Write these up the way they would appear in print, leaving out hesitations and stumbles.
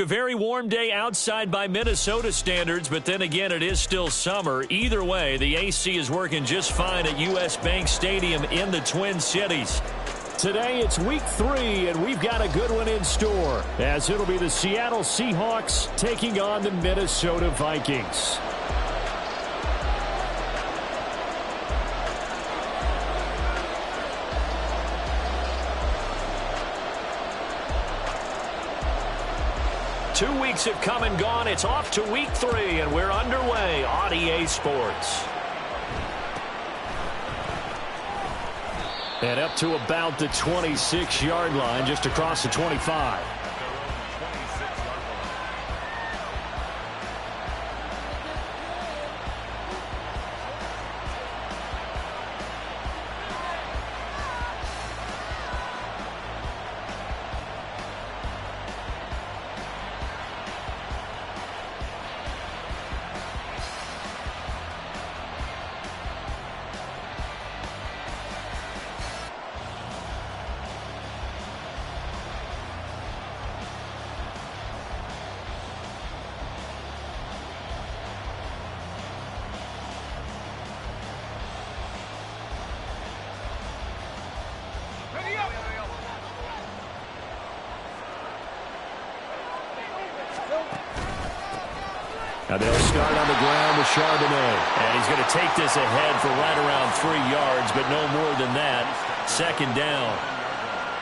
A very warm day outside by Minnesota standards, but then again, it is still summer. Either way, the AC is working just fine at U.S. Bank Stadium in the Twin Cities. Today, it's week 3, and we've got a good one in store, as it'll be the Seattle Seahawks taking on the Minnesota Vikings. Two weeks have come and gone. It's off to week 3, and we're underway on EA Sports. And up to about the 26-yard line, just across the 25. Now they'll start on the ground with Charbonnet. And he's going to take this ahead for right around 3 yards, but no more than that. Second down.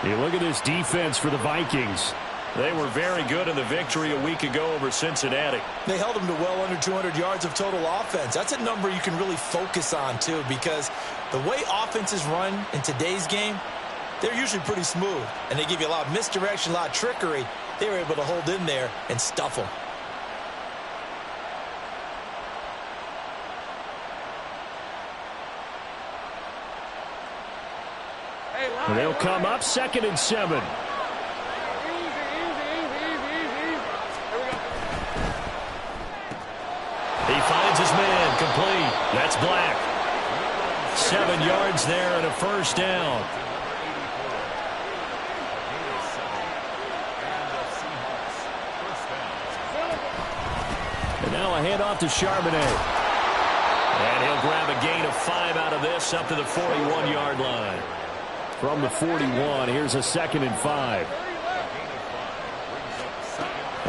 You look at this defense for the Vikings. They were very good in the victory a week ago over Cincinnati. They held them to well under 200 yards of total offense. That's a number you can really focus on, too, because the way offenses run in today's game, they're usually pretty smooth, and they give you a lot of misdirection, a lot of trickery. They were able to hold in there and stuff them. They'll come up 2nd and 7. He finds his man, complete. That's Black. 7 yards there and a first down. And now a handoff to Charbonnet. And he'll grab a gain of 5 out of this up to the 41-yard line. From the 41, here's a 2nd and 5.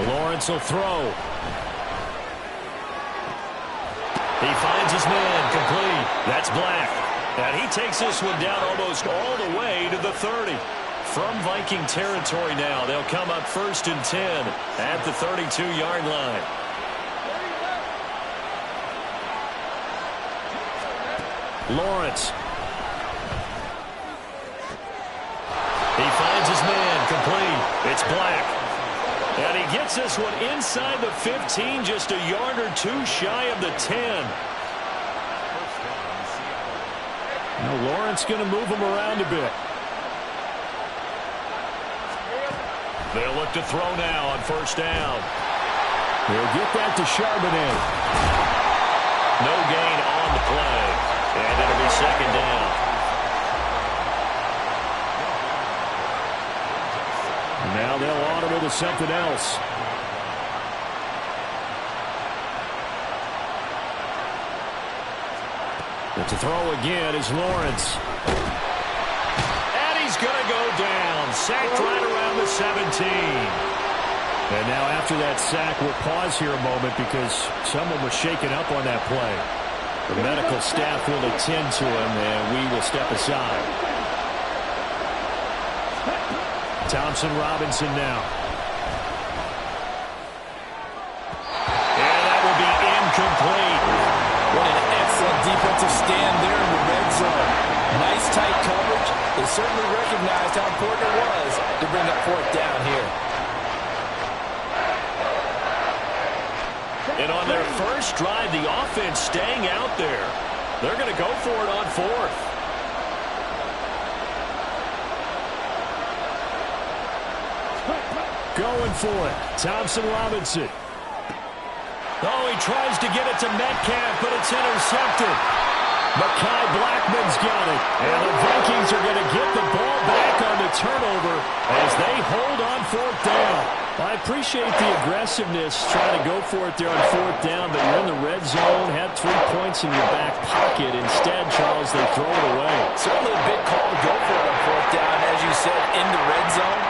Lawrence will throw. He finds his man, complete. That's Black. And he takes this one down almost all the way to the 30. From Viking territory now, they'll come up 1st and 10 at the 32-yard line. Lawrence. He finds his man, complete. It's Black. And he gets this one inside the 15, just a yard or 2 shy of the 10. Now Lawrence going to move him around a bit. They'll look to throw now on 1st down. They'll get that to Charbonnet. No gain on the play. And it'll be 2nd down. Now they'll audible to something else. But to throw again is Lawrence. And he's going to go down. Sacked right around the 17. And now after that sack, we'll pause here a moment because someone was shaken up on that play. The medical staff will attend to him, and we will step aside. Thompson Robinson now. And that will be incomplete. What an excellent defensive stand there in the red zone. Nice tight coverage. They certainly recognized how important it was to bring up 4th down here. And on their first drive, the offense staying out there. They're going to go for it on 4th. Going for it. Thompson Robinson. Oh, he tries to get it to Metcalf, but it's intercepted. Mekhi Blackman's got it. And the Vikings are going to get the ball back on the turnover as they hold on 4th down. I appreciate the aggressiveness trying to go for it there on fourth down, but you're in the red zone, had 3 points in your back pocket. Instead, Charles, they throw it away. Certainly a big call to go for it on fourth down, as you said, in the red zone.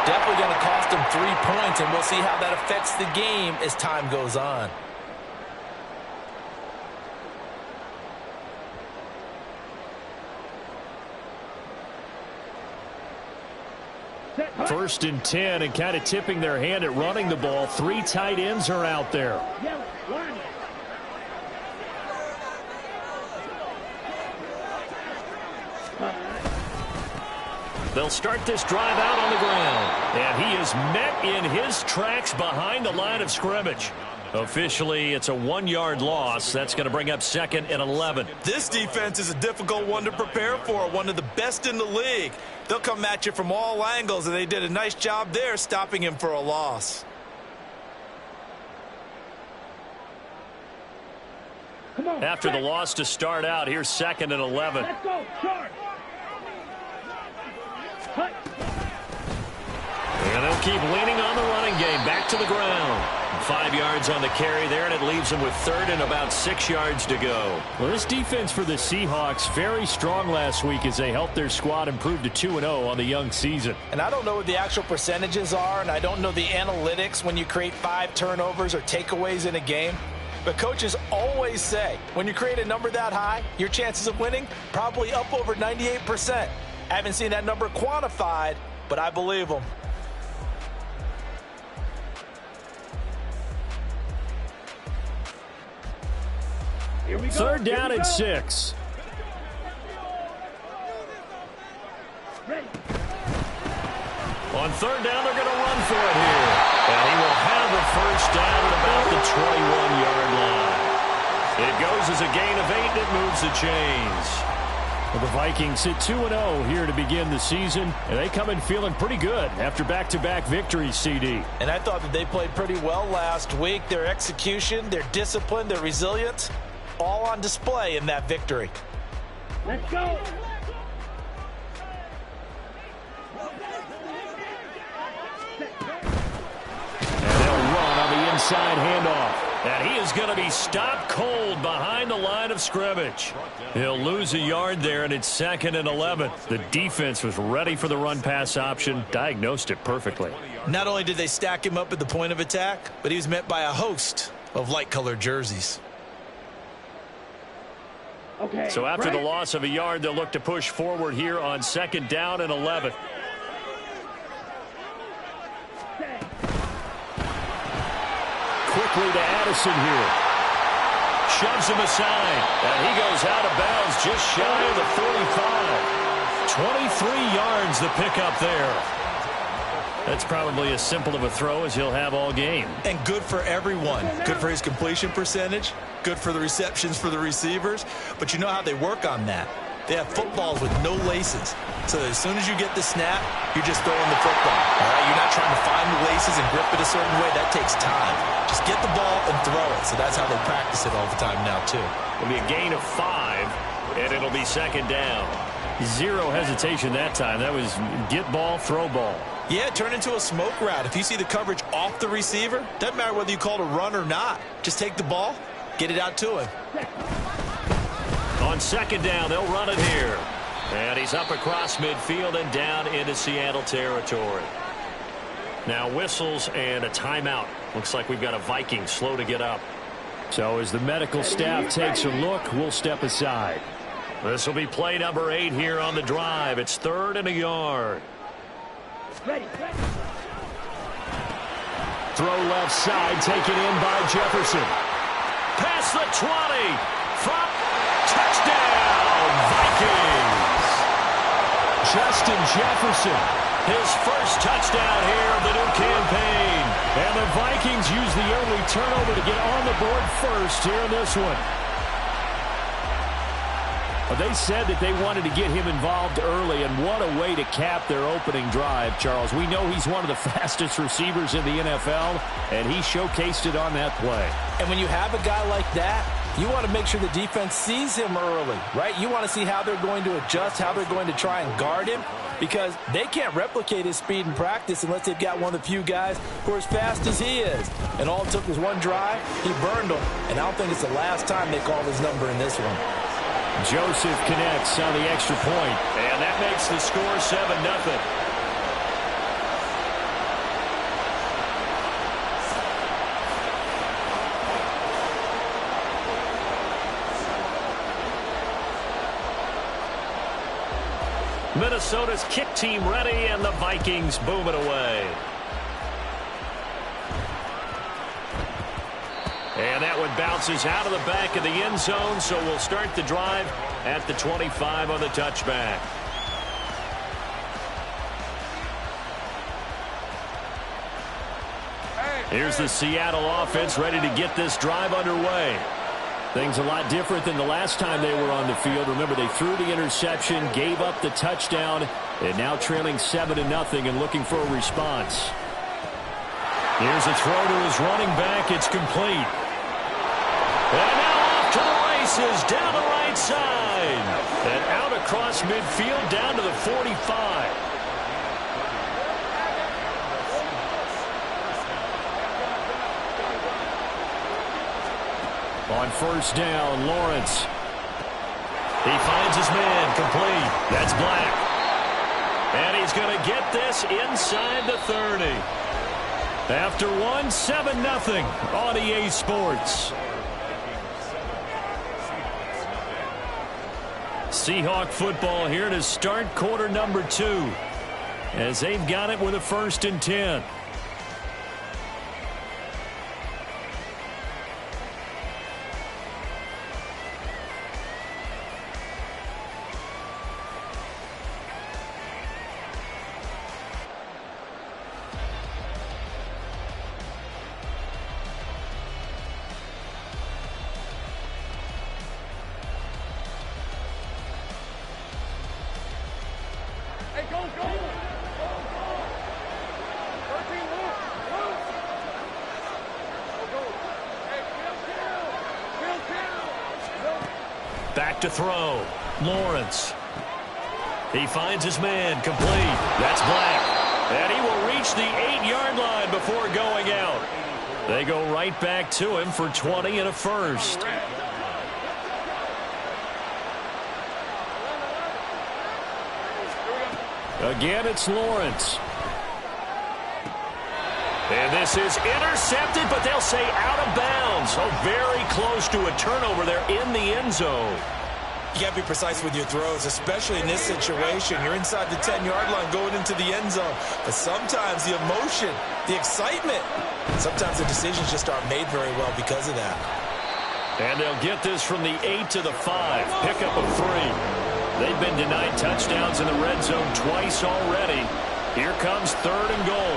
Definitely going to cost them 3 points, and we'll see how that affects the game as time goes on. First and 10, and kind of tipping their hand at running the ball. 3 tight ends are out there. They'll start this drive out on the ground. And he is met in his tracks behind the line of scrimmage. Officially, it's a 1-yard loss. That's going to bring up 2nd and 11. This defense is a difficult one to prepare for, one of the best in the league. They'll come at you from all angles, and they did a nice job there stopping him for a loss. After the loss to start out, here's 2nd and 11. Let's go, charge. And they'll keep leaning on the running game. Back to the ground. 5 yards on the carry there, and it leaves them with 3rd and about 6 yards to go. Well, this defense for the Seahawks, very strong last week as they helped their squad improve to 2-0 on the young season. And I don't know what the actual percentages are, and I don't know the analytics when you create 5 turnovers or takeaways in a game. But coaches always say, when you create a number that high, your chances of winning probably up over 98%. I haven't seen that number quantified, but I believe them. Third down and 6. On third down, they're going to run for it here. And he will have a first down at about the 21-yard line. It goes as a gain of 8, and it moves the chains. Well, the Vikings sit 2-0 here to begin the season, and they come in feeling pretty good after back-to-back victories, CD. And I thought that they played pretty well last week. Their execution, their discipline, their resilience, all on display in that victory. Let's go. And they'll run on the inside handoff. And he is going to be stopped cold behind the line of scrimmage. He'll lose a yard there, and it's 2nd and 11. The defense was ready for the run-pass option, diagnosed it perfectly. Not only did they stack him up at the point of attack, but he was met by a host of light-colored jerseys. Okay, so after the loss of a yard, they'll look to push forward here on 2nd down and 11. Quickly to Addison here. Shoves him aside. And he goes out of bounds just shy of the 45. 23 yards the pickup there. That's probably as simple of a throw as he'll have all game. And good for everyone. Good for his completion percentage. Good for the receptions for the receivers. But you know how they work on that. They have footballs with no laces. So as soon as you get the snap, you're just throwing the football. All right? You're not trying to find the laces and grip it a certain way. That takes time. Just get the ball and throw it. So that's how they practice it all the time now, too. It'll be a gain of 5, and it'll be 2nd down. Zero hesitation that time. That was get ball, throw ball. Yeah, it turned into a smoke route. If you see the coverage off the receiver, doesn't matter whether you call it a run or not. Just take the ball, get it out to him. On 2nd down, they'll run it here. And he's up across midfield and down into Seattle territory. Now whistles and a timeout. Looks like we've got a Viking slow to get up. So as the medical staff takes a look, we'll step aside. This will be play number 8 here on the drive. It's 3rd and a yard. Ready. Throw left side, taken in by Jefferson. Past the 20. Front. Touchdown, Vikings. Justin Jefferson, his first touchdown here of the new campaign. And the Vikings use the early turnover to get on the board first here in this one. Well, they said that they wanted to get him involved early, and what a way to cap their opening drive, Charles. We know he's one of the fastest receivers in the NFL, and he showcased it on that play. And when you have a guy like that, You want to make sure the defense sees him early, right? You want to see how they're going to adjust, how they're going to try and guard him, because they can't replicate his speed in practice unless they've got one of the few guys who are as fast as he is. And all it took was one drive. He burned them, and I don't think it's the last time they called his number in this one. Joseph connects on the extra point, and that makes the score 7-0. Minnesota's kick team ready, and the Vikings boom it away. And that one bounces out of the back of the end zone, so we'll start the drive at the 25 on the touchback. Here's the Seattle offense ready to get this drive underway. Things a lot different than the last time they were on the field. Remember, they threw the interception, gave up the touchdown, and now trailing 7-0 and looking for a response. Here's a throw to his running back. It's complete. And now off to the races down the right side. And out across midfield down to the 45. On first down, Lawrence. He finds his man, complete. That's Black. And he's going to get this inside the 30. After one, 7-0 on EA Sports. Seahawk football here to start quarter number 2, as they've got it with a 1st and 10. Back to throw. Lawrence. He finds his man, complete. That's Black. And he will reach the 8-yard line before going out. They go right back to him for 20 and a 1st. Again, it's Lawrence. And this is intercepted, but they'll say out of bounds. So very close to a turnover there in the end zone. You got to be precise with your throws, especially in this situation. You're inside the 10-yard line going into the end zone. But sometimes the emotion, the excitement, sometimes the decisions just aren't made very well because of that. And they'll get this from the 8 to the 5. Pickup of 3. They've been denied touchdowns in the red zone twice already. Here comes 3rd and goal.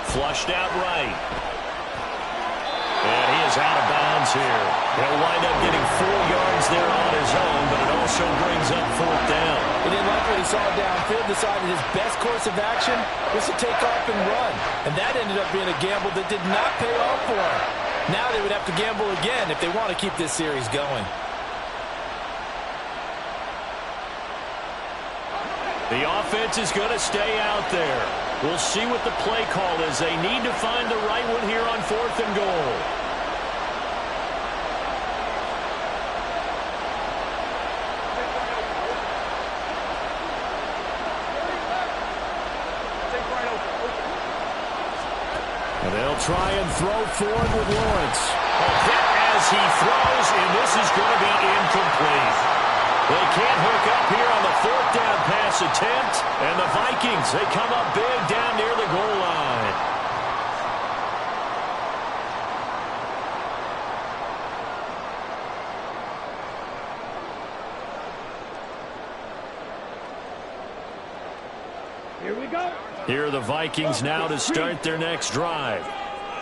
Flushed out right. And he is out of bounds here. He'll wind up getting 4 yards there on his own, but it also brings up 4th down. He didn't like what he saw downfield, decided his best course of action was to take off and run. And that ended up being a gamble that did not pay off for him. Now they would have to gamble again if they want to keep this series going. The offense is going to stay out there. We'll see what the play call is. They need to find the right one here on 4th and goal. And they'll try and throw forward with Lawrence. A bit as he throws, and this is going to be incomplete. They can't hook up here on the 4th down pass attempt. And the Vikings, they come up big down near the goal line. Here we go. Here are the Vikings now to start their next drive.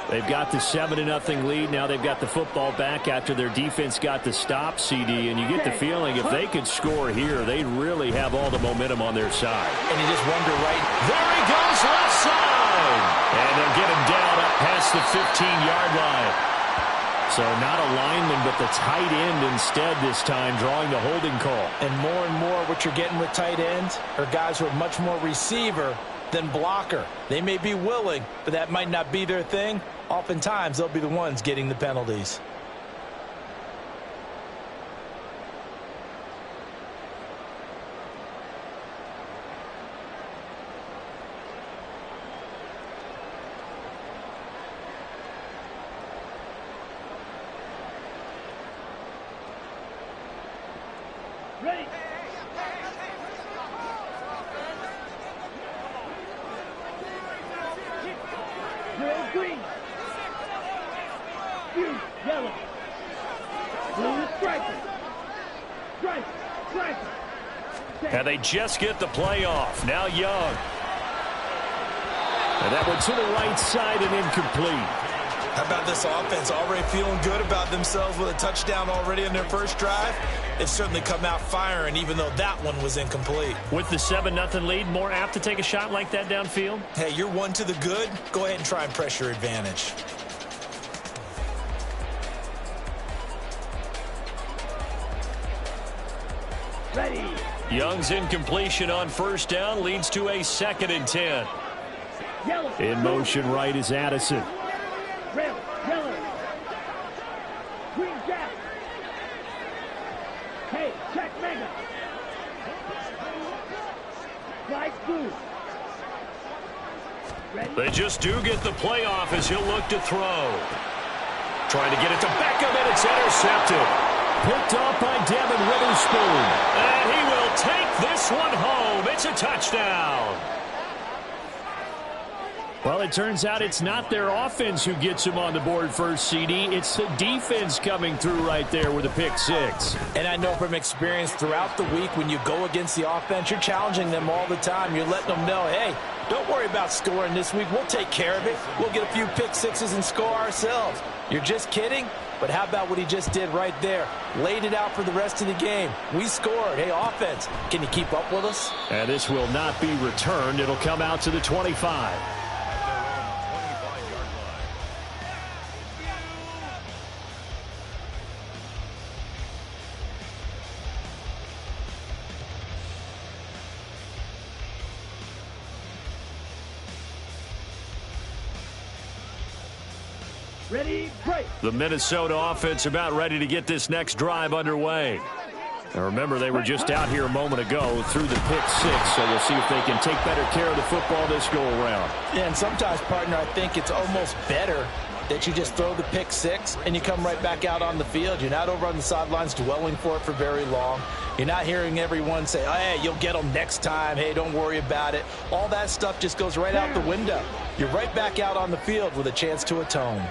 They've got the 7-0 lead. Now they've got the football back after their defense got the stop, CD. And you get the feeling if they could score here, they'd really have all the momentum on their side. And you just wonder, right? There he goes, left side. And they'll get him down up past the 15-yard line. So not a lineman, but the tight end instead this time, drawing the holding call. And more what you're getting with tight ends are guys who are much more receiver than blocker. They may be willing, but that might not be their thing. Oftentimes, they'll be the ones getting the penalties. Ready. Red, green. Blue, yellow. Blue, striker. Striker. And they just get the play off. Now Young. And that one to the right side and incomplete. How about this offense? Already feeling good about themselves with a touchdown already in their first drive. They've certainly come out firing, even though that one was incomplete. With the 7-0 lead, more apt to take a shot like that downfield? Hey, you're one to the good. Go ahead and try and press your advantage. Ready. Young's incompletion on first down leads to a 2nd and 10. Yellow. In motion right is Addison. Red, yellow. Green, jack. Hey, check mega. Flight blue. Ready. They just do get the playoff as he'll look to throw. Trying to get it to Beckham, and it's intercepted. Picked off by Devin Witherspoon. And he will take this one home. It's a touchdown. Well, it turns out it's not their offense who gets them on the board first, CD. It's the defense coming through right there with a pick six. And I know from experience throughout the week when you go against the offense, you're challenging them all the time. You're letting them know, hey, don't worry about scoring this week. We'll take care of it. We'll get a few pick sixes and score ourselves. You're just kidding? But how about what he just did right there? Laid it out for the rest of the game. We scored. Hey, offense, can you keep up with us? And this will not be returned. It'll come out to the 25. Ready, break. The Minnesota offense about ready to get this next drive underway. And remember, they were just out here a moment ago through the pick six, so we'll see if they can take better care of the football this go-around. Yeah, and sometimes, partner, I think it's almost better that you just throw the pick six and you come right back out on the field. You're not over on the sidelines dwelling for it for very long. You're not hearing everyone say, oh, hey, you'll get them next time. Hey, don't worry about it. All that stuff just goes right out the window. You're right back out on the field with a chance to atone.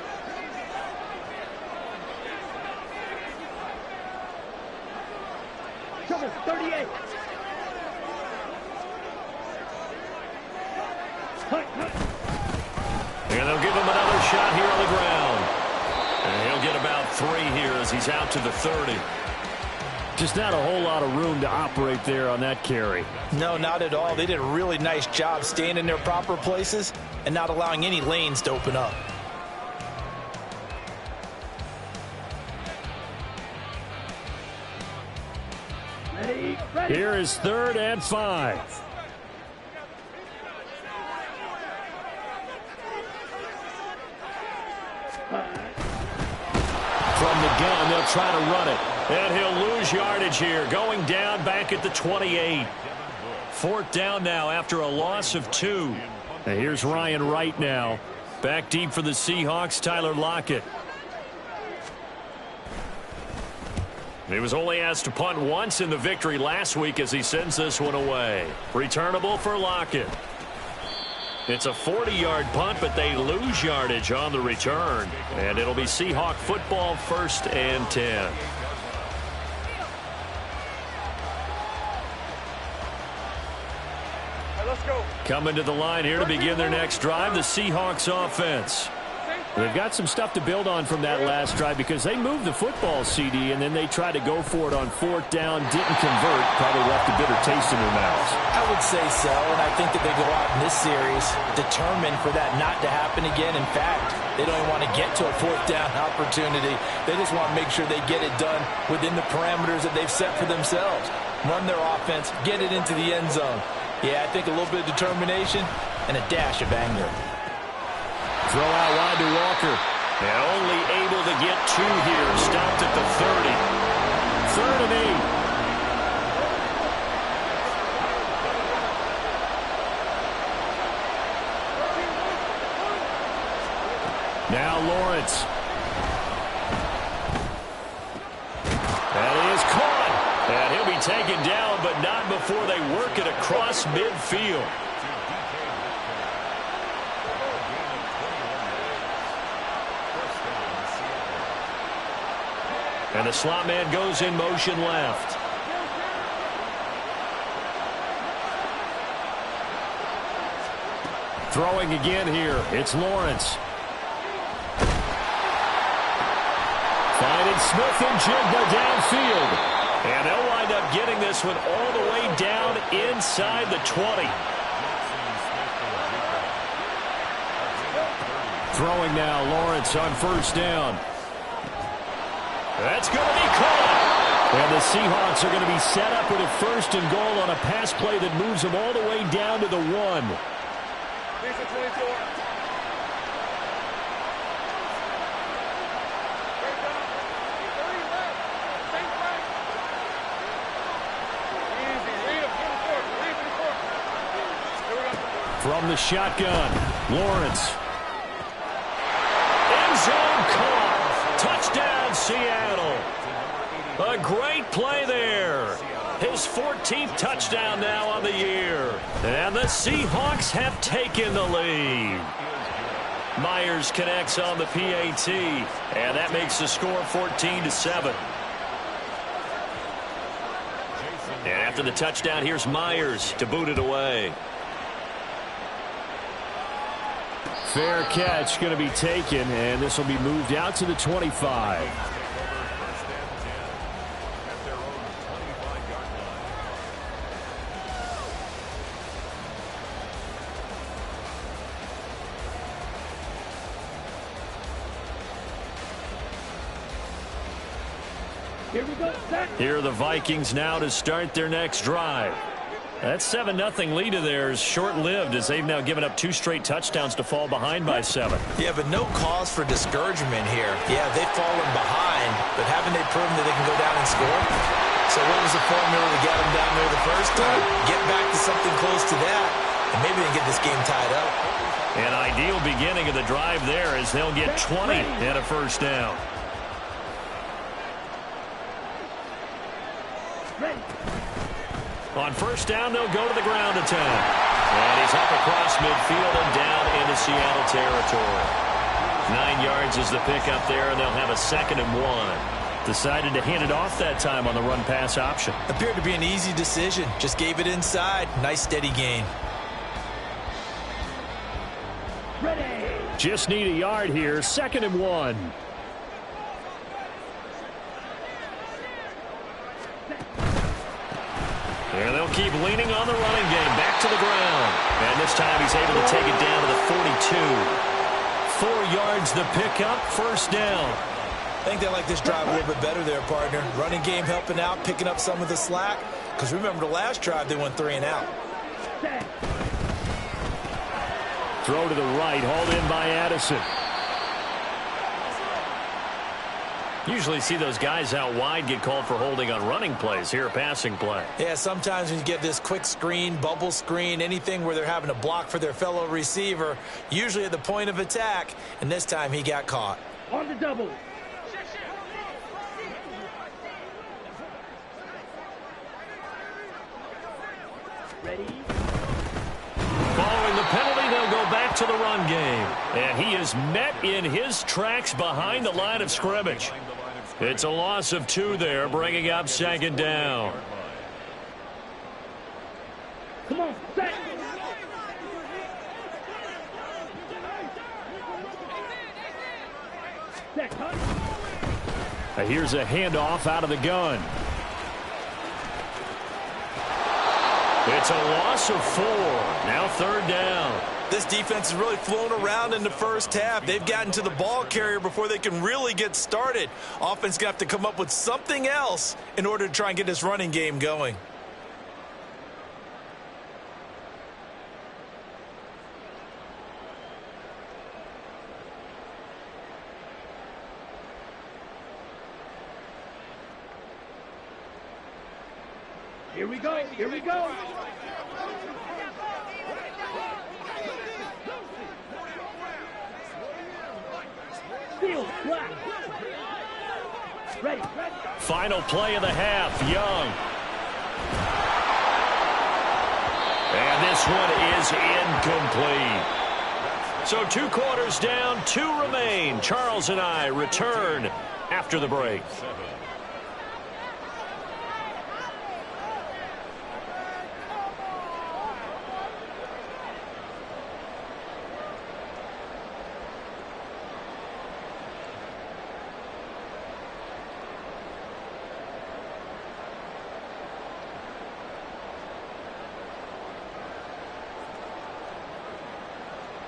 Trouble, 38. And they'll give him another shot here on the ground. And he'll get about 3 here as he's out to the 30. Just not a whole lot of room to operate there on that carry. No, not at all. They did a really nice job staying in their proper places and not allowing any lanes to open up. Ready. Here is 3rd and 5. From the gun, they'll try to run it. And he'll lose yardage here, going down back at the 28. 4th down now after a loss of 2. And here's Ryan Wright now. Back deep for the Seahawks, Tyler Lockett. He was only asked to punt once in the victory last week as he sends this one away. Returnable for Lockett. It's a 40-yard punt, but they lose yardage on the return. And it'll be Seahawk football, 1st and 10. Let's go. Coming to the line here to begin their next drive, the Seahawks offense. They've got some stuff to build on from that last drive because they moved the football, CD, and then they tried to go for it on 4th down, didn't convert, probably left a bitter taste in their mouths. I would say so, and I think that they go out in this series determined for that not to happen again. In fact, they don't even want to get to a 4th down opportunity. They just want to make sure they get it done within the parameters that they've set for themselves. Run their offense, get it into the end zone. Yeah, I think a little bit of determination and a dash of anger. Throw out wide to Walker. And only able to get 2 here. Stopped at the 30. 3rd and 8. Now Lawrence. That is caught. And he'll be taken down, but not before they work it across midfield. And the slot man goes in motion left. Throwing again here. It's Lawrence. Finding Smith and Jigba downfield. And they'll wind up getting this one all the way down inside the 20. Throwing now, Lawrence on 1st down. That's going to be caught. And the Seahawks are going to be set up with a 1st and goal on a pass play that moves them all the way down to the 1. From the shotgun, Lawrence. End zone caught. Touchdown, Seattle. A great play there. His 14th touchdown now on the year. And the Seahawks have taken the lead. Myers connects on the PAT. And that makes the score 14-7. And after the touchdown, here's Myers to boot it away. Fair catch going to be taken, and this will be moved out to the 25. Here we go, set. Here are the Vikings now to start their next drive. That 7-0 lead of theirs short-lived as they've now given up 2 straight touchdowns to fall behind by 7. Yeah, but no cause for discouragement here. Yeah, they've fallen behind, but haven't they proven that they can go down and score? So what was the formula to get them down there the first time? Get back to something close to that, and maybe they can get this game tied up. An ideal beginning of the drive there as they'll get 20 and a 1st down. Ready. On 1st down, they'll go to the ground attack. And he's up across midfield and down into Seattle territory. 9 yards is the pickup there, and they'll have a 2nd and 1. Decided to hand it off that time on the run-pass option. Appeared to be an easy decision. Just gave it inside. Nice, steady gain. Ready. Just need a yard here. 2nd and 1. And they'll keep leaning on the running game. Back to the ground. And this time he's able to take it down to the 42. 4 yards the pickup. 1st down. I think they like this drive a little bit better there, partner. Running game helping out, picking up some of the slack. Because remember the last drive, they went 3 and out. Set. Throw to the right. Hauled in by Addison. Usually see those guys out wide get called for holding on running plays. Here, a passing play. Yeah, sometimes when you get this quick screen, bubble screen, anything where they're having to block for their fellow receiver, usually at the point of attack, and this time he got caught. On the double. Ready. Following the penalty, they'll go back to the run game. And he is met in his tracks behind the line of scrimmage. It's a loss of 2 there, bringing up 2nd down. Come on, set. Set, cut. Here's a handoff out of the gun. It's a loss of 4. Now 3rd down. This defense has really flown around in the first half. They've gotten to the ball carrier before they can really get started. Offense going to have to come up with something else in order to try and get this running game going. Here we go. Here we go. Steal, flat. Ready. Final play of the half. Young. And this one is incomplete. So 2 quarters down, 2 remain. Charles and I return after the break.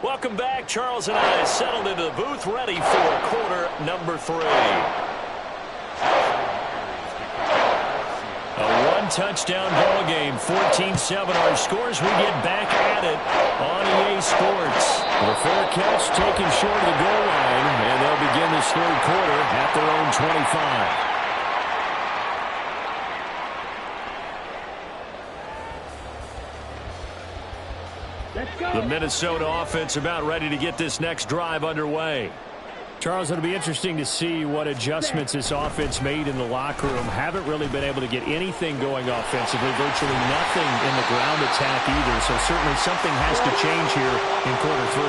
Welcome back. Charles and I settled into the booth, ready for quarter number 3. A 1-touchdown ball game, 14-7 our scores. We get back at it on EA Sports. The fair catch taken short of the goal line, and they'll begin this 3rd quarter at their own 25. The Minnesota offense about ready to get this next drive underway. Charles, it'll be interesting to see what adjustments this offense made in the locker room. Haven't really been able to get anything going offensively, virtually nothing in the ground attack either. So certainly something has to change here in quarter 3.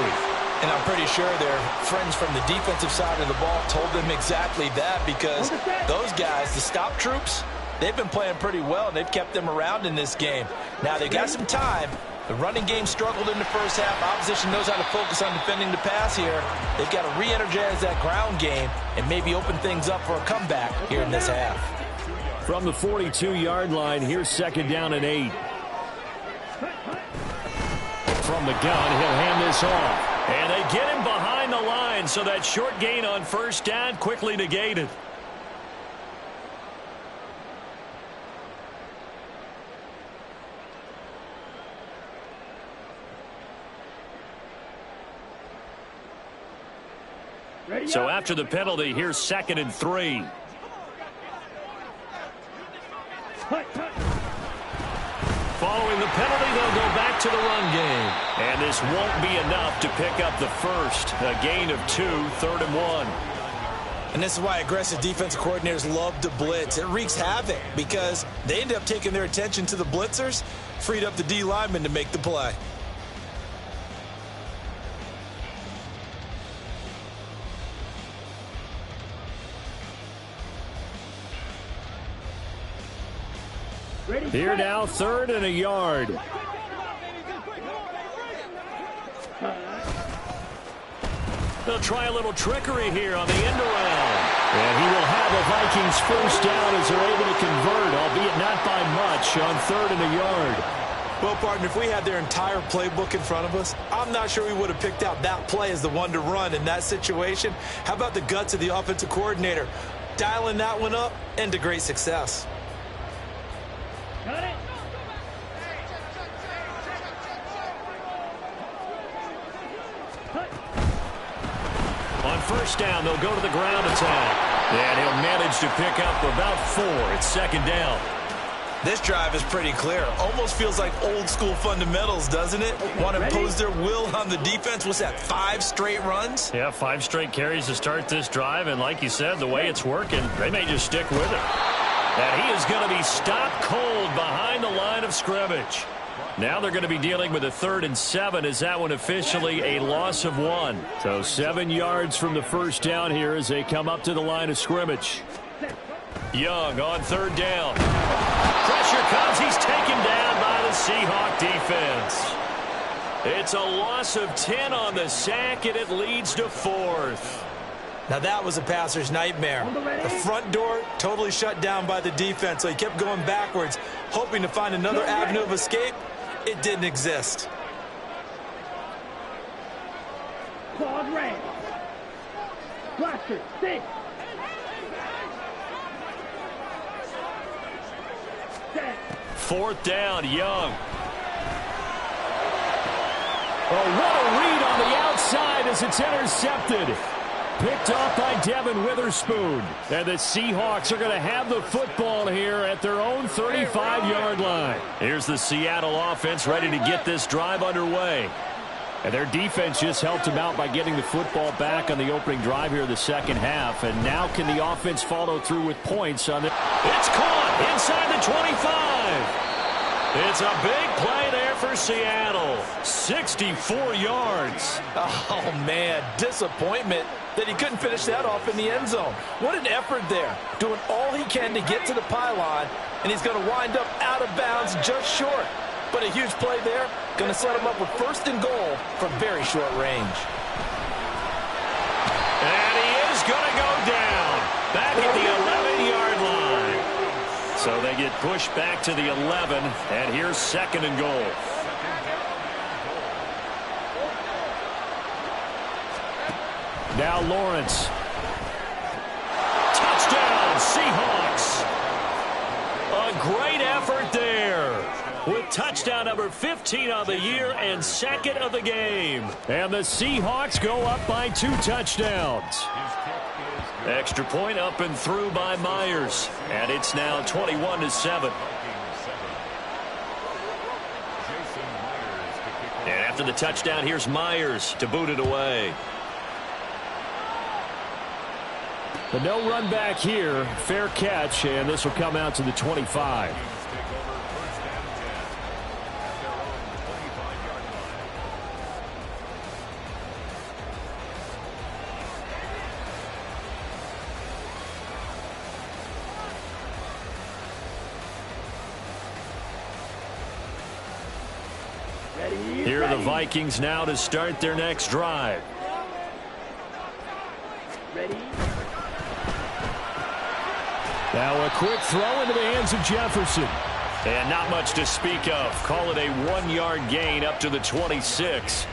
And I'm pretty sure their friends from the defensive side of the ball told them exactly that, because those guys, the stop troops, they've been playing pretty well, and they've kept them around in this game. Now they got some time. The running game struggled in the first half. Opposition knows how to focus on defending the pass here. They've got to re-energize that ground game and maybe open things up for a comeback here in this half. From the 42-yard line, here's 2nd down and 8. From the gun, he'll hand this off. And they get him behind the line, so that short gain on 1st down quickly negated. So after the penalty, here's 2nd and 3. Following the penalty, they'll go back to the run game. And this won't be enough to pick up the first. A gain of 2, 3rd and 1. And this is why aggressive defensive coordinators love to blitz. It wreaks havoc because they end up taking their attention to the blitzers, freed up the D lineman to make the play. Here now, 3rd and a yard. They'll try a little trickery here on the end around. And he will have a Vikings 1st down as they're able to convert, albeit not by much, on 3rd and a yard. Well, partner, if we had their entire playbook in front of us, I'm not sure we would have picked out that play as the one to run in that situation. How about the guts of the offensive coordinator? Dialing that one up and to great success. Got it. On 1st down, they'll go to the ground attack. And he'll manage to pick up about 4. It's 2nd down. This drive is pretty clear. Almost feels like old school fundamentals, doesn't it? Want to impose their will on the defense. What's that, 5 straight runs? Yeah, 5 straight carries to start this drive. And like you said, the way it's working, they may just stick with it. And he is going to be stopped cold behind the line of scrimmage. Now they're going to be dealing with a 3rd and 7 as that one officially a loss of 1. So 7 yards from the 1st down here as they come up to the line of scrimmage. Young on 3rd down. Pressure comes. He's taken down by the Seahawk defense. It's a loss of 10 on the sack, and it leads to 4th. Now that was a passer's nightmare. The front door totally shut down by the defense, so he kept going backwards, hoping to find another avenue of escape. It didn't exist. Claude Ray. Blaster, stay. Set. 4th down, Young. Oh, what a read on the outside as it's intercepted. Picked off by Devin Witherspoon. And the Seahawks are going to have the football here at their own 35-yard line. Here's the Seattle offense ready to get this drive underway. And their defense just helped them out by getting the football back on the opening drive here in the second half. And now can the offense follow through with points on it? It's caught inside the 25. It's a big play there for Seattle. 64 yards. Oh, man, disappointment that he couldn't finish that off in the end zone. What an effort there, doing all he can to get to the pylon, and he's going to wind up out of bounds just short. But a huge play there, going to set him up with 1st and goal from very short range. And he is going to go down back at the 11-yard line. So they get pushed back to the 11, and here's 2nd and goal. Now Lawrence. Touchdown, Seahawks. A great effort there with touchdown number 15 on the year and 2nd of the game. And the Seahawks go up by 2 touchdowns. Extra point up and through by Myers. And it's now 21-7. And after the touchdown, here's Myers to boot it away. The no run back here, fair catch, and this will come out to the 25. Here are the Vikings now to start their next drive. Ready. Now a quick throw into the hands of Jefferson. And not much to speak of. Call it a 1-yard gain up to the 26.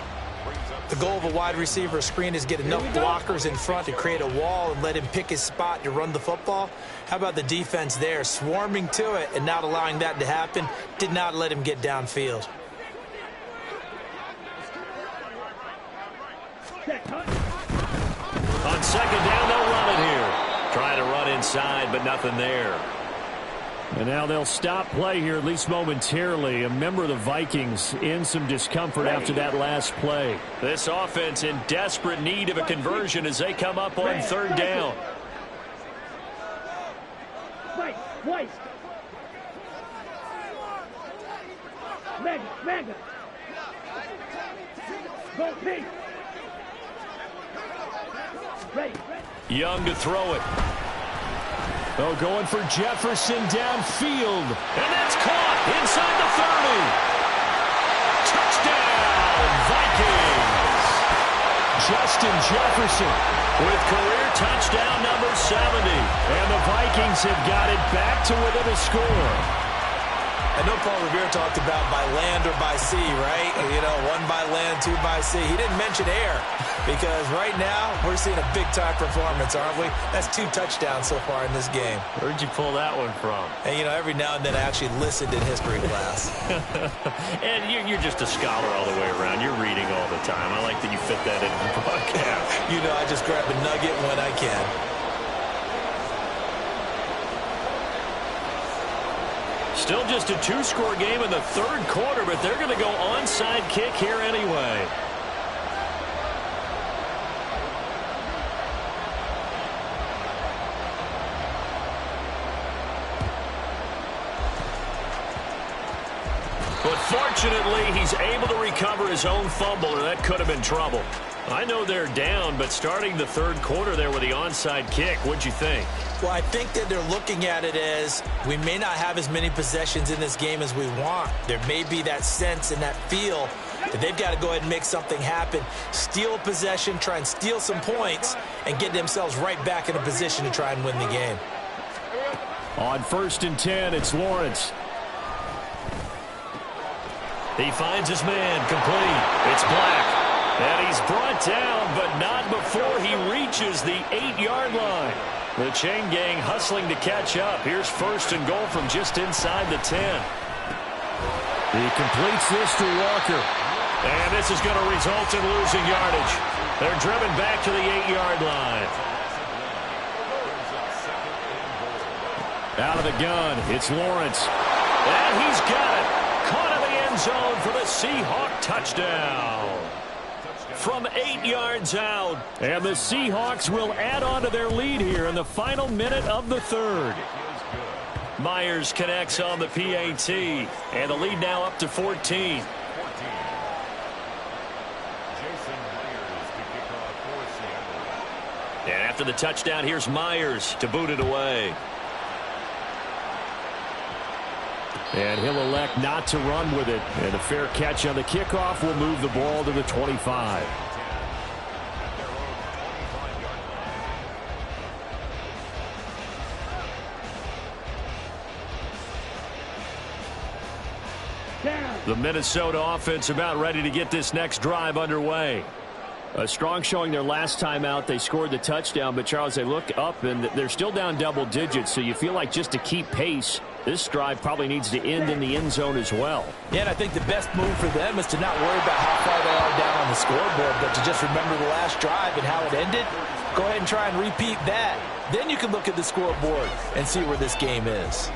The goal of a wide receiver screen is get enough blockers in front to create a wall and let him pick his spot to run the football. How about the defense there, swarming to it and not allowing that to happen? Did not let him get downfield. On 2nd down, they'll run it here. Trying to run inside, but nothing there. And now they'll stop play here, at least momentarily. A member of the Vikings in some discomfort after that last play. This offense in desperate need of a conversion as they come up on 3rd down. White. Mega. Go pink. Ready. Young to throw it. Oh, going for Jefferson downfield. And that's caught inside the 30. Touchdown, Vikings. Justin Jefferson with career touchdown number 70. And the Vikings have got it back to within a score. I know Paul Revere talked about by land or by sea, right? You know, 1 by land, 2 by sea. He didn't mention air because right now we're seeing a big-time performance, aren't we? That's 2 touchdowns so far in this game. Where'd you pull that one from? And, you know, every now and then I actually listened in history class. And you're just a scholar all the way around. You're reading all the time. I like that you fit that in the broadcast. You know, I just grab a nugget when I can. Still just a 2-score game in the 3rd quarter, but they're going to go onside kick here anyway. But fortunately, he's able to recover his own fumble, or that could have been trouble. I know they're down, but starting the 3rd quarter there with the onside kick, what'd you think? Well, I think that they're looking at it as we may not have as many possessions in this game as we want. There may be that sense and that feel that they've got to go ahead and make something happen, steal a possession, try and steal some points, and get themselves right back in a position to try and win the game. On 1st and 10, it's Lawrence. He finds his man, complete. It's Black. And he's brought down, but not before he reaches the 8-yard line. The chain gang hustling to catch up. Here's 1st and goal from just inside the 10. He completes this to Walker. And this is going to result in losing yardage. They're driven back to the 8-yard line. Out of the gun, it's Lawrence. And he's got it. Caught in the end zone for the Seahawk touchdown. From 8 yards out. And the Seahawks will add on to their lead here in the final minute of the 3rd. Myers connects on the PAT. And the lead now up to 14. And after the touchdown, here's Myers to boot it away. And he'll elect not to run with it. And a fair catch on the kickoff will move the ball to the 25. The Minnesota offense about ready to get this next drive underway. A strong showing their last time out. They scored the touchdown, but Charles, they look up and they're still down double digits, so you feel like just to keep pace, this drive probably needs to end in the end zone as well. Yeah, and I think the best move for them is to not worry about how far they are down on the scoreboard, but to just remember the last drive and how it ended. Go ahead and try and repeat that. Then you can look at the scoreboard and see where this game is.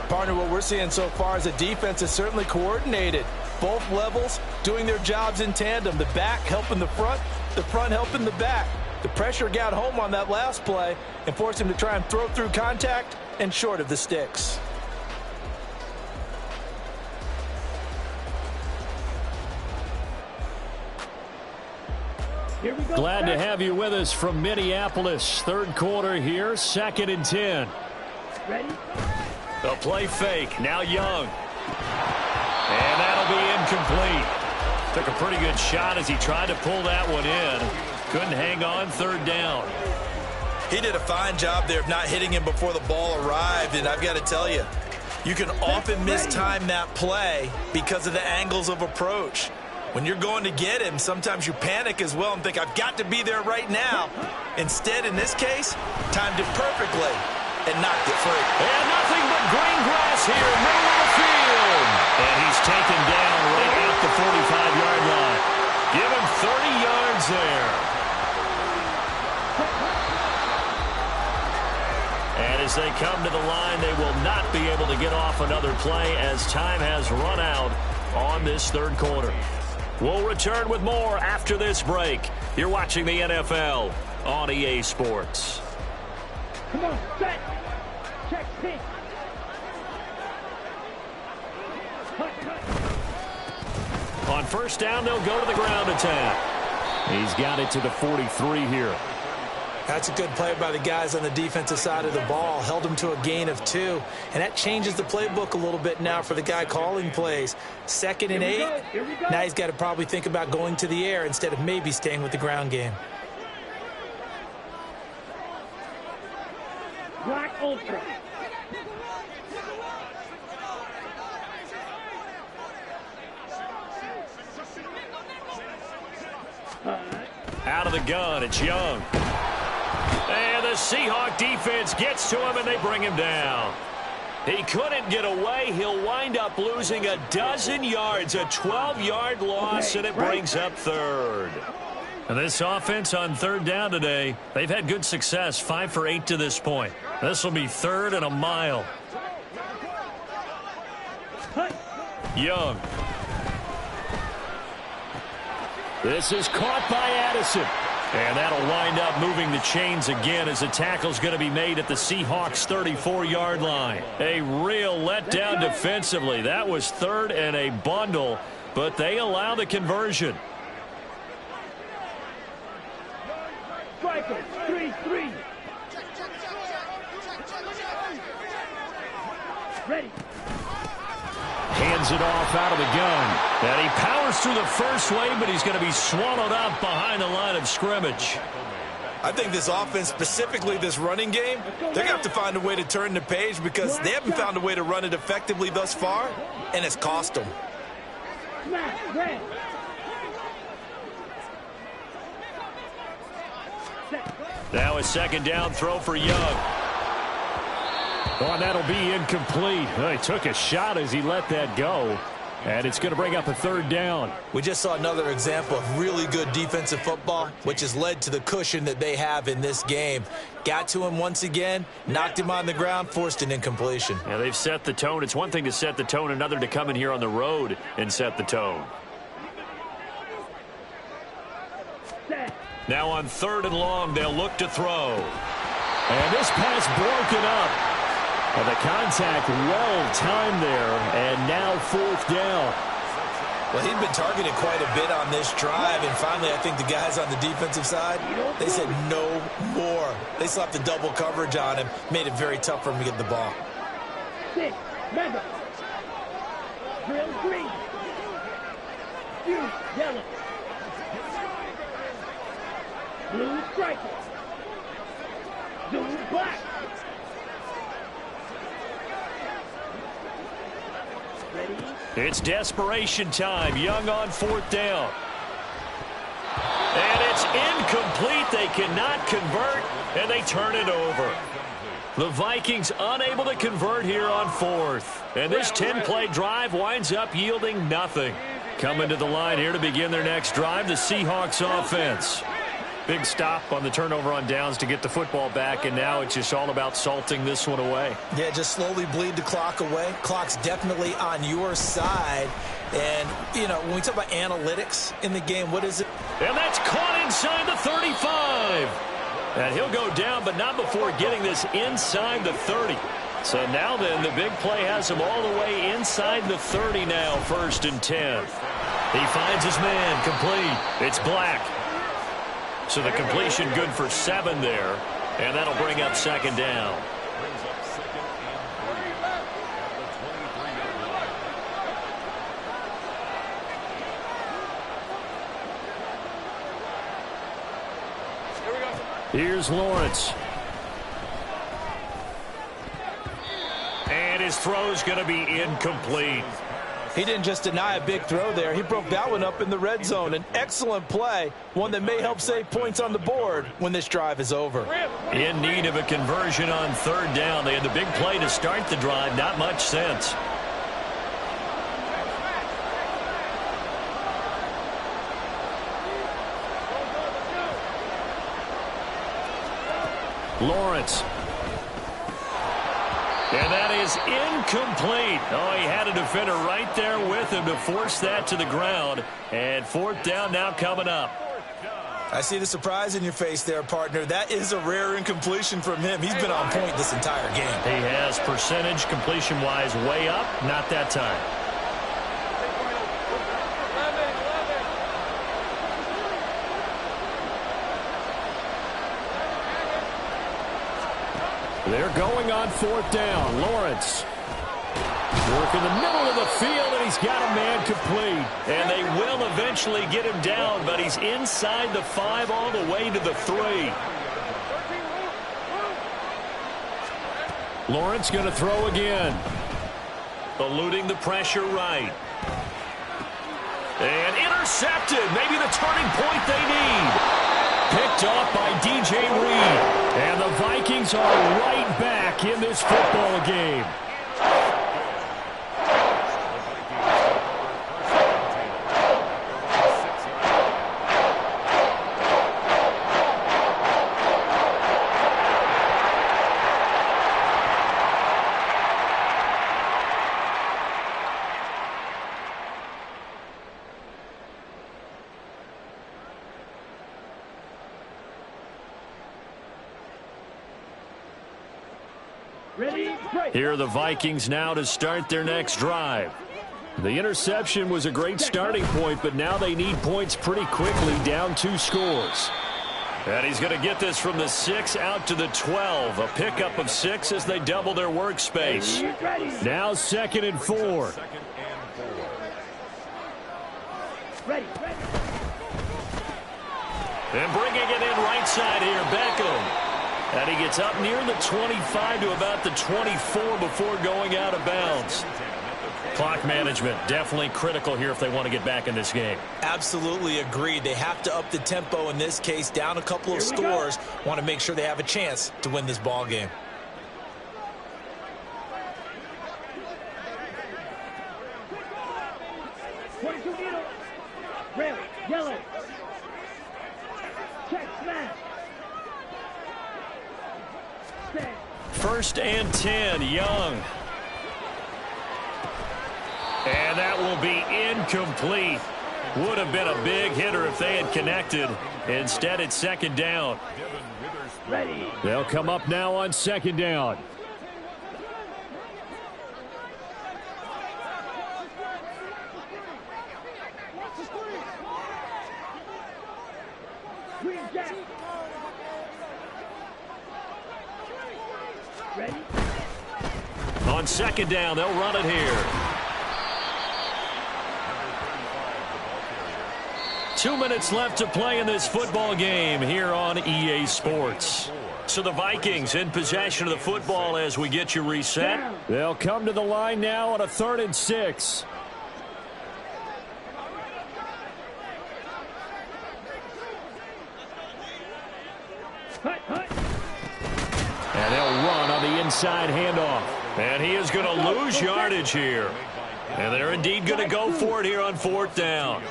Partner, what we're seeing so far is the defense is certainly coordinated. Both levels doing their jobs in tandem. The back helping the front helping the back. The pressure got home on that last play and forced him to try and throw through contact and short of the sticks. Here we go. Glad to have you with us from Minneapolis. 3rd quarter here, 2nd and 10. Ready? A play fake. Now Young. And that'll be incomplete. Took a pretty good shot as he tried to pull that one in. Couldn't hang on 3rd down. He did a fine job there of not hitting him before the ball arrived, and I've got to tell you, you can often mistime that play because of the angles of approach. When you're going to get him, sometimes you panic as well and think, I've got to be there right now. Instead, in this case, timed it perfectly and knocked it free. And nothing but green grass here, middle of the field. And he's taken down right at the 45-yard line. Give him 30 yards there. And as they come to the line, they will not be able to get off another play as time has run out on this 3rd quarter. We'll return with more after this break. You're watching the NFL on EA Sports. Come on, set. Check, pitch. Cut. On 1st down, they'll go to the ground attack. He's got it to the 43 here. That's a good play by the guys on the defensive side of the ball. Held them to a gain of 2. And that changes the playbook a little bit now for the guy calling plays. 2nd and 8. Now he's got to probably think about going to the air instead of maybe staying with the ground game. Black Ultra. Out of the gun, it's Young. And the Seahawk defense gets to him, and they bring him down. He couldn't get away. He'll wind up losing a dozen yards, a 12-yard loss, and it brings up 3rd. And this offense on 3rd down today, they've had good success, 5 for 8 to this point. This will be 3rd and a mile. Young. This is caught by Addison. And that'll wind up moving the chains again as the tackle's going to be made at the Seahawks' 34-yard line. A real letdown defensively. That was 3rd and a bundle, but they allow the conversion. Striker, 3-3. Ready. Hands it off out of the gun. And he powers through the first wave, but he's going to be swallowed up behind the line of scrimmage. I think this offense, specifically this running game, they're going to have to find a way to turn the page because they haven't found a way to run it effectively thus far, and it's cost them. Now a second down throw for Young. Oh, and that'll be incomplete. Oh, he took a shot as he let that go. And it's going to bring up a third down. We just saw another example of really good defensive football, which has led to the cushion that they have in this game. Got to him once again, knocked him on the ground, forced an incompletion. Yeah, they've set the tone. It's one thing to set the tone, another to come in here on the road and set the tone. Now on 3rd and long, they'll look to throw. And this pass broken up. And the contact well timed there, and now 4th down. Well, he'd been targeted quite a bit on this drive, and finally I think the guys on the defensive side, they said no more. They slapped the double coverage on him, made it very tough for him to get the ball. 6, Mega. Drill green. Blue, yellow. Blue striker. Blue black. It's desperation time. Young on 4th down. And it's incomplete. They cannot convert, and they turn it over. The Vikings unable to convert here on 4th. And this 10-play drive winds up yielding nothing. Coming to the line here to begin their next drive, the Seahawks offense. Big stop on the turnover on downs to get the football back, and now it's just all about salting this one away. Yeah, just slowly bleed the clock away. Clock's definitely on your side. And, you know, when we talk about analytics in the game, what is it? And that's caught inside the 35. And he'll go down, but not before getting this inside the 30. So now then, the big play has him all the way inside the 30 now, 1st and 10. He finds his man, complete. It's Black. So the completion good for 7 there, and that'll bring up 2nd down. Here's Lawrence. And his throw's going to be incomplete. He didn't just deny a big throw there. He broke that one up in the red zone. An excellent play, one that may help save points on the board when this drive is over. In need of a conversion on 3rd down. They had the big play to start the drive. Not much sense. Lawrence. And that is incomplete. Oh, he had a defender right there with him to force that to the ground. And 4th down now coming up. I see the surprise in your face there, partner. That is a rare incompletion from him. He's been on point this entire game. He has percentage completion-wise way up. Not that time. They're going on 4th down. Lawrence. Work in the middle of the field, and he's got a man complete. And they will eventually get him down, but he's inside the 5 all the way to the 3. Lawrence going to throw again. Eluding the pressure right. And intercepted. Maybe the turning point they need. Picked off by DJ Reed. And the Vikings are right back in this football game. Here are the Vikings now to start their next drive. The interception was a great starting point, but now they need points pretty quickly, down 2 scores. And he's going to get this from the 6 out to the 12. A pickup of 6 as they double their workspace. Now 2nd and 4. Ready. And bringing it in right side here, Beckham. And he gets up near the 25 to about the 24 before going out of bounds. Clock management definitely critical here if they want to get back in this game. Absolutely agreed. They have to up the tempo in this case, down a couple of scores. Want to make sure they have a chance to win this ball game. Red, yellow. Check, smash. First and 10, Young. And that will be incomplete. Would have been a big hitter if they had connected. Instead, it's second down. Ready. They'll come up now on second down. Green jack. Ready. On second down, they'll run it here. 2 minutes left to play in this football game here on EA Sports. So the Vikings in possession of the football as we get you reset. They'll come to the line now on a 3rd and 6. And they'll run on the inside handoff. And he is going to lose yardage here. And they're indeed going to go for it here on 4th down.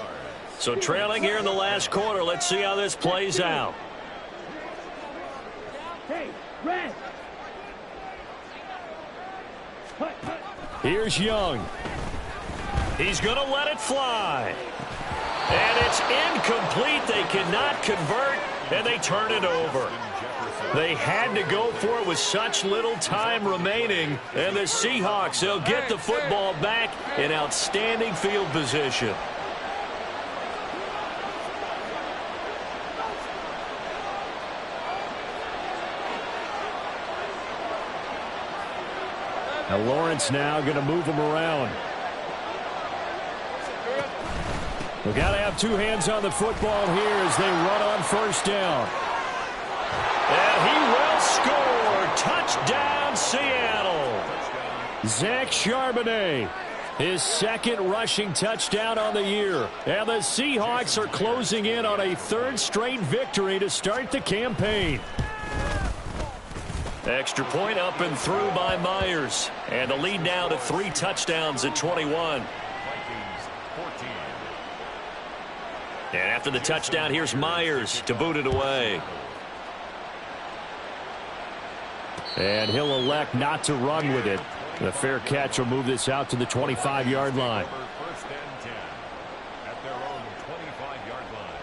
So trailing here in the last quarter. Let's see how this plays out. Hey, red. Here's Young. He's going to let it fly. And it's incomplete. They cannot convert, and they turn it over. They had to go for it with such little time remaining. And the Seahawks, they'll get the football back in outstanding field position. Now Lawrence now going to move him around. We've got to have two hands on the football here as they run on 1st down. And he will score. Touchdown, Seattle. Zach Charbonnet, his 2nd rushing touchdown on the year. And the Seahawks are closing in on a 3rd straight victory to start the campaign. Extra point up and through by Myers. And the lead now to 3 touchdowns at 21. And after the touchdown, here's Myers to boot it away. And he'll elect not to run with it. The fair catch will move this out to the 25-yard line. First and 10 at their own 25-yard line.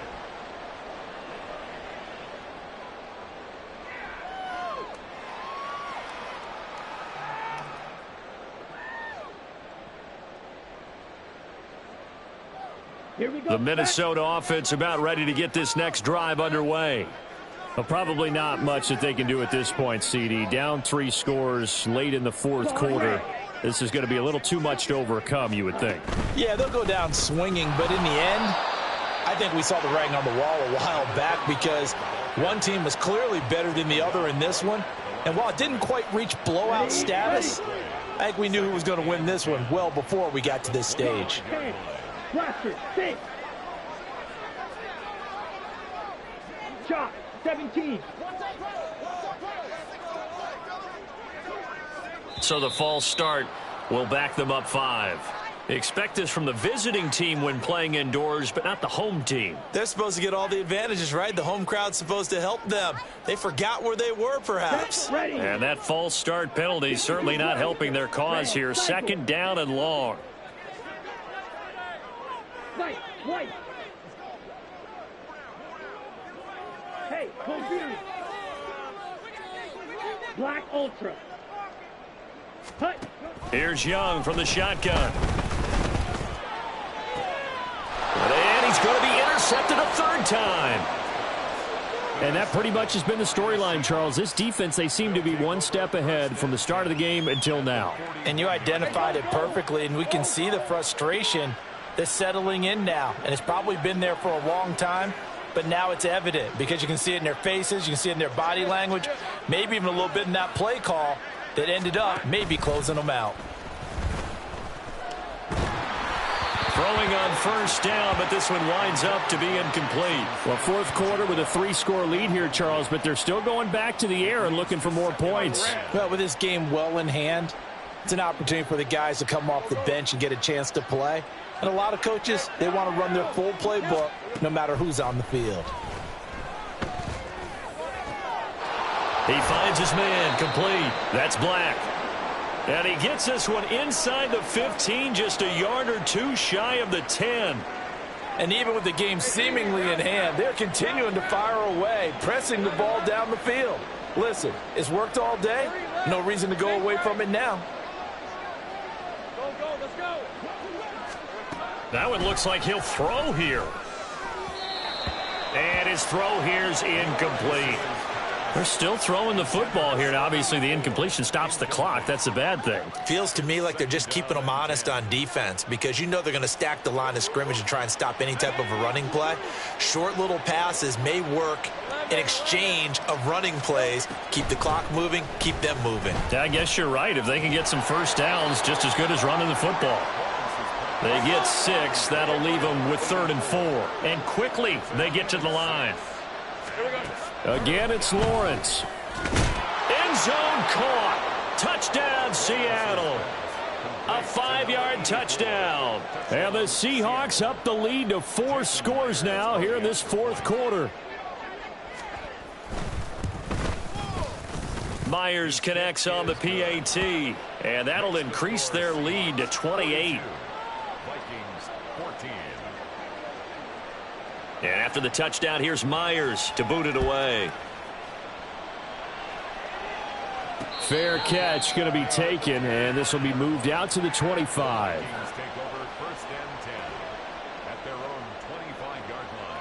Here we go. The Minnesota offense about ready to get this next drive underway. Well, probably not much that they can do at this point, CD. Down 3 scores late in the 4th quarter. This is going to be a little too much to overcome, you would think. Yeah, they'll go down swinging, but in the end, I think we saw the writing on the wall a while back because one team was clearly better than the other in this one. And while it didn't quite reach blowout status, I think we knew who was going to win this one well before we got to this stage. Blaster, 6. Chop, 17. So the false start will back them up 5. Expect this from the visiting team when playing indoors, but not the home team. They're supposed to get all the advantages, right? The home crowd's supposed to help them. They forgot where they were, perhaps. And that false start penalty certainly not helping their cause here. 2nd down and long. White. Hey, cold beer. Black Ultra. Hut. Here's Young from the shotgun. And he's going to be intercepted a 3rd time. And that pretty much has been the storyline, Charles. This defense, they seem to be one step ahead from the start of the game until now. And you identified it perfectly, and we can see the frustration is settling in now, and it's probably been there for a long time, but now it's evident because you can see it in their faces, you can see it in their body language, maybe even a little bit in that play call that ended up maybe closing them out. Throwing on first down, but this one winds up to be incomplete. Well, fourth quarter with a 3-score lead here, Charles, but they're still going back to the air and looking for more points. Well, with this game well in hand, it's an opportunity for the guys to come off the bench and get a chance to play. And a lot of coaches, they want to run their full playbook no matter who's on the field. He finds his man, complete. That's Black. And he gets this one inside the 15, just a yard or two shy of the 10. And even with the game seemingly in hand, they're continuing to fire away, pressing the ball down the field. Listen, it's worked all day. No reason to go away from it now. Let's go. That one looks like he'll throw here. And his throw here's incomplete. They're still throwing the football here, and obviously the incompletion stops the clock. That's a bad thing. Feels to me like they're just keeping them honest on defense because you know they're going to stack the line of scrimmage and try and stop any type of a running play. Short little passes may work in exchange of running plays. Keep the clock moving, keep them moving. I guess you're right. If they can get some first downs, just as good as running the football. They get 6. That'll leave them with 3rd and 4. And quickly they get to the line. Again, it's Lawrence. End zone caught. Touchdown, Seattle. A 5-yard touchdown. And the Seahawks up the lead to 4 scores now here in this fourth quarter. Myers connects on the PAT. And that'll increase their lead to 28. Vikings 14. And after the touchdown, here's Myers to boot it away. Fair catch going to be taken, and this will be moved out to the 25. Vikings take over 1st and 10 at their own 25-yard line.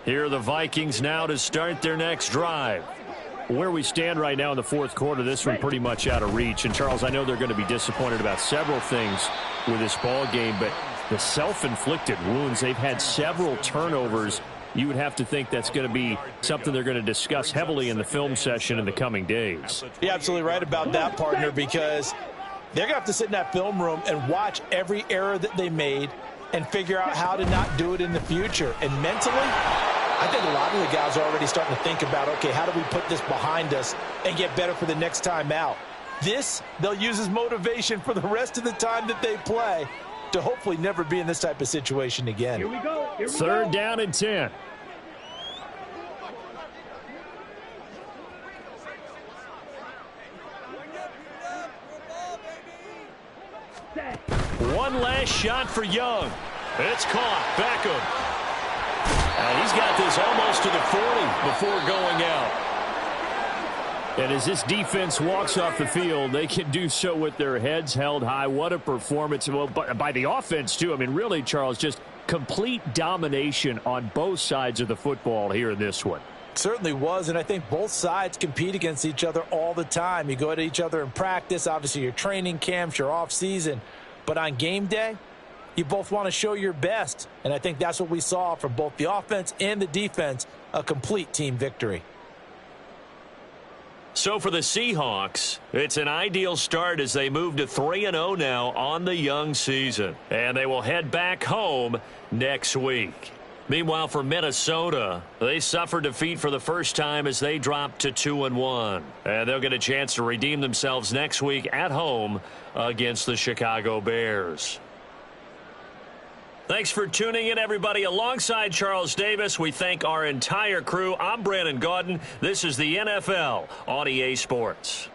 Here are the Vikings now to start their next drive. Where we stand right now in the fourth quarter, this one pretty much out of reach. And, Charles, I know they're going to be disappointed about several things with this ball game, but the self-inflicted wounds, they've had several turnovers. You would have to think that's going to be something they're going to discuss heavily in the film session in the coming days. You're absolutely right about that, partner, because they're going to have to sit in that film room and watch every error that they made and figure out how to not do it in the future. And mentally, I think a lot of the guys are already starting to think about, okay, how do we put this behind us and get better for the next time out? This, they'll use as motivation for the rest of the time that they play to hopefully never be in this type of situation again. Here we go. 3rd down and 10. One last shot for Young. It's caught. Beckham. And he's got this almost to the 40 before going out. And as this defense walks off the field, they can do so with their heads held high. What a performance. Well, by the offense, too. I mean, really, Charles, just complete domination on both sides of the football here in this one. Certainly was, and I think both sides compete against each other all the time. You go at each other in practice, obviously your training camps, your off-season. But on game day, you both want to show your best. And I think that's what we saw from both the offense and the defense, a complete team victory. So for the Seahawks, it's an ideal start as they move to 3-0 now on the young season. And they will head back home next week. Meanwhile, for Minnesota, they suffered defeat for the first time as they dropped to 2-1. And they'll get a chance to redeem themselves next week at home against the Chicago Bears. Thanks for tuning in, everybody. Alongside Charles Davis, we thank our entire crew. I'm Brandon Gaudin. This is the NFL on EA Sports.